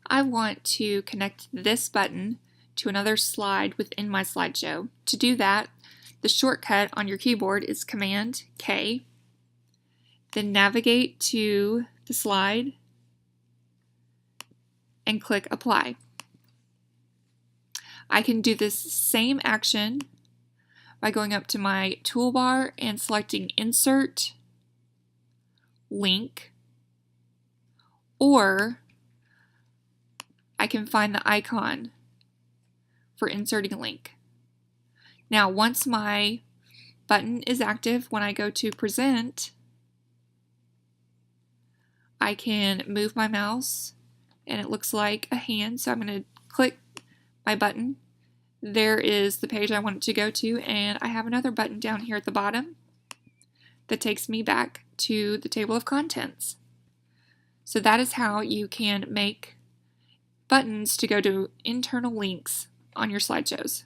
I want to connect this button to another slide within my slideshow. To do that, the shortcut on your keyboard is Command K, then navigate to the slide and click Apply. I can do this same action by going up to my toolbar and selecting Insert, Link, or I can find the icon for inserting a link. Now, once my button is active, when I go to Present, I can move my mouse and it looks like a hand, so I'm going to click my button. There is the page I want it to go to, and I have another button down here at the bottom that takes me back to the table of contents. So that is how you can make buttons to go to internal links on your slideshows.